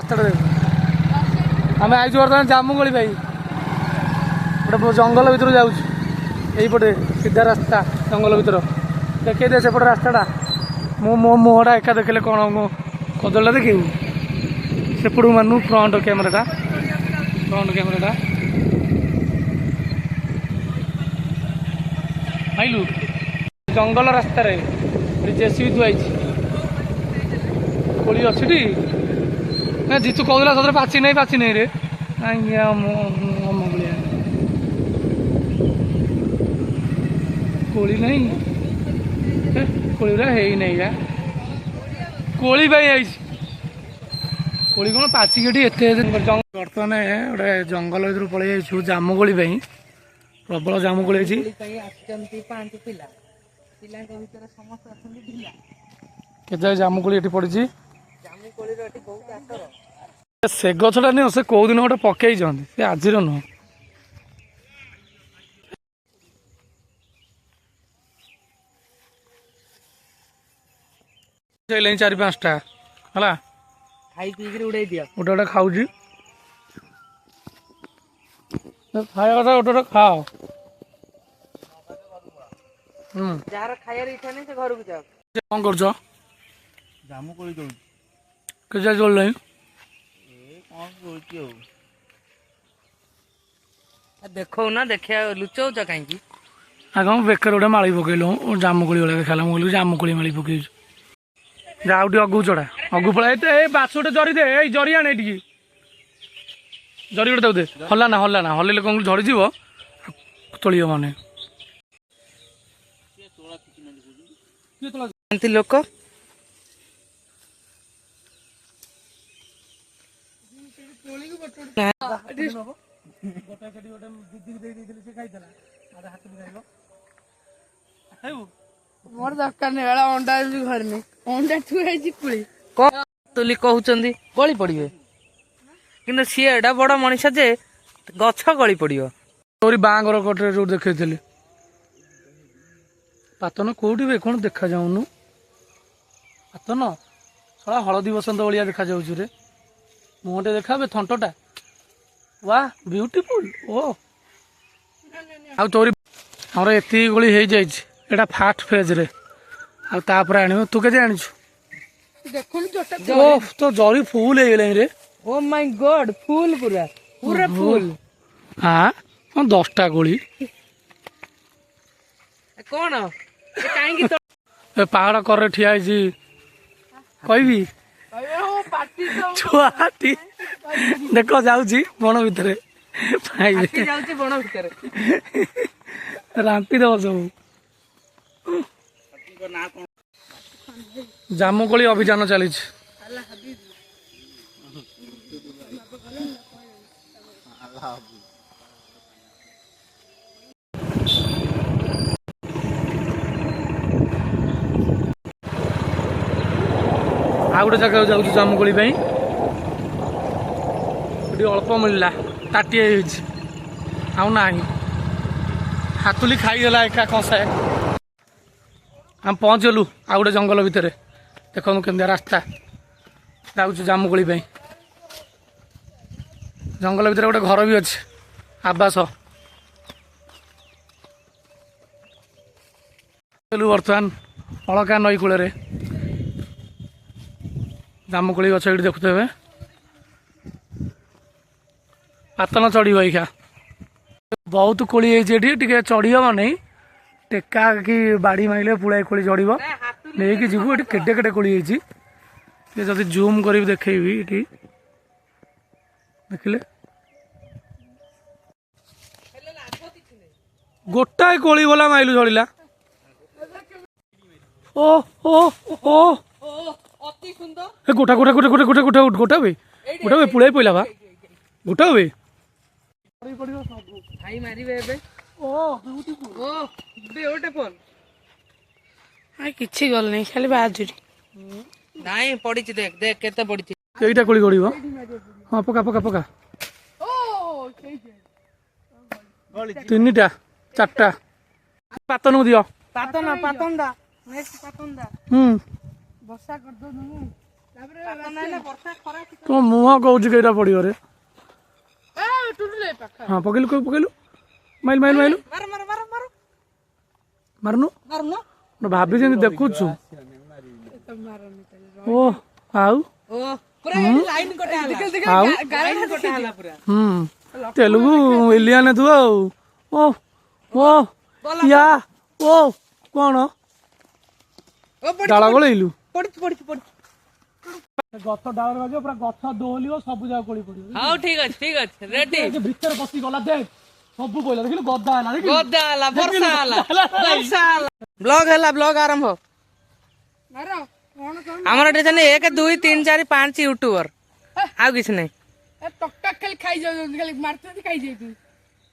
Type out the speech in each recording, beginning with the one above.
आम आई बर्तमान जामुगोली भाई गोटे जंगल भर जाऊँ यहीपटे सीधा रास्ता जंगल भर देखिए दे सेपटे रास्ताटा मो मुहटा एका देखले कौन मो कदलटा देखू सेपटू मानू फ्रंट कैमेराटा आइलु जंगल रास्त जेसीबी थुआई कोड़ी अच्छी ना जीतू कहला सदर पाची नहीं रे कोड़ी नहीं कोड़ी है नहीं या कोड़ी भाई आई कोड़ी कौन पाचिकी बर्तमान गोटे जंगल भर पलि जाइए जामुगोली प्रबल जामुगोली केते जामुगोली ये पड़ी से गछटा नहीं से कौ दिन गोटे पकई से आज नुह चार पाँचटा है खाई पी उड़े दिया गोटे गोटे खाऊ खाया कथा गोटे गोटे खाओ जार खाइबार इच्छा नहीं से घर को जाओ कौन कर जामुकोली के चल नहीं देखो ना देखिया लुचाऊ कहीं आगे बेकर गोटे माड़ी पकईलु जामुकोली भाई देखा मुझे जामुकोली माड़ी पकई जाऊ अगू चढ़ा अगू पड़ा बास गोटे जरी दे जरी आने जरी गोटे दे हलाना हल्ले कौन झड़ीज तोड़ माने लोक मोर दरकार नहीं अंडा घर में अंडा ठुई तुली कहते गली पड़े कि सी एडा बड़ मनीषा जे गछ गली पड़ो तोरी बाँगर कटे जो देखी पातन कौटी वे कौन देखा जाऊनु पातन सला हलदी बसंत भाया देखा जाऊँ रे मुहटे देखा थंटटा वाह ब्यूटीफुल ओ आ तोरी हमर एति गोली हो जाए एटा फास्ट फेज रे आपर आण तू के आनी तो जरी फुल हो गले रे ओ माय गॉड फुल पूरा पूरा फुल हाँ 10टा गोली कौन पहाड़ कर ठिया कहबी छुआटी देख जाऊँगी बण भितर रांति देव सब जामुकोली अभियान चली आ गोटे जगह जाऊँ जामुकोली अल्प मिलला ताटी आना हाथुली खाईगला एका कंसाए आम पहुँचलु आ गोटे जंगल भितर देखो केमती रास्ता जाऊँ जामुकोली जंगल भितर गोटे घर भी अच्छे आवास बर्तमान अलका नई कूल जामुकोली गछ ये देखुते पातन चढ़ खा बहुत कोली टे चढ़ी हम नहीं टेका कि बाड़ी मारे पुड़ाए कोली चढ़ नहीं जीवु ये केटे केटे कोली जदि जूम कर देखी देखिले गोटाए कोली गला माइलु झड़िला ओ ओ ओ गोटा गोटा गोटा गोटा गोटा गोटा गोटा वे पुड़ाई पड़ा बा गोटा वे किसी गल नहीं खाली बाजुरी नहीं पड़ी देख देख केते पड़ी केईटा कोली गड़िबो हां पका पका पका 3टा 4टा पातन दियो पातन पातन दा नेक्स्ट पातन दा वर्षा कर दो नहीं तुम मुह कौच कईटा पड़ो रे हाँ पकेलु पकेलु माइल माइल माइलु मारनु भाभी जमी देखुचु ओ आउ तेलुगु एलियान तू ओ ओ या ओ कौन डाल गोलैलु गछ डाल बाजो पूरा गछ दोहलियो सब जगह कोली पड़ियो हां ठीक अछि रेडी भीतर पसी गला देख सब बोइला देखिलु गद्दा हला वर्षा हला ब्लॉग आरंभ हमर टेशन 1 2 3 4 5 यूट्यूबर आ किछ नै टक खाली खाई जाउ खाली मारते खाई जाई तू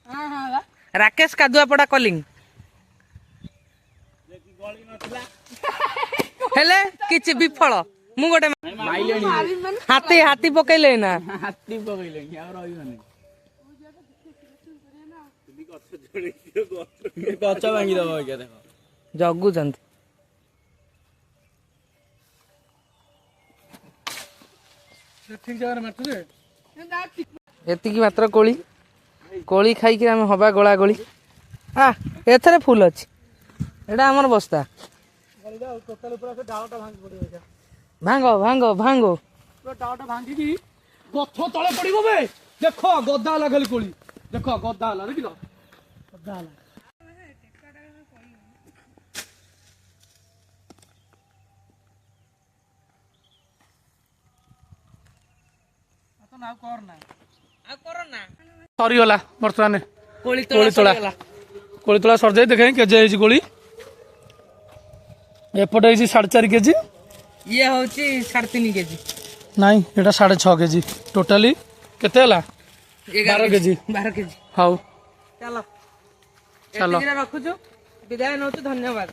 हां हां राकेश कादुआ पड़ा कलिंग हेले किछ विफल मु गोटे हाथी हाथी पकेले ना हाथी पकेले आ रहिबने गछ भांगी दबो के देखो जगु जंत ठीक जगह मारतु रे एतिकी मात्र कोली कोली खाई कि हम हवा गोला गोली आ एथरे फूल अछि एडा हमर बस्ता टोटल पूरा से डालटा भांगी पड़ियो भांगो भांगो भांगो पूरा डालटा भांगी की गछ तळे पड़िबो बे देखो गद्दा हला खाली कोली देखो गद्दा हला देखिलो गद्दा हला सरीगला बर्तमान कोली कोली तोला सर जाए देखें केजे है कोली एपटे है 4.5 केजी ये होची 3.5 केजी नाई एटा 6.5 केजी टोटाली केते हला 12 केजी 12 केजी हाउ चलो चलो रखुछु विदाय नौछु धन्यवाद।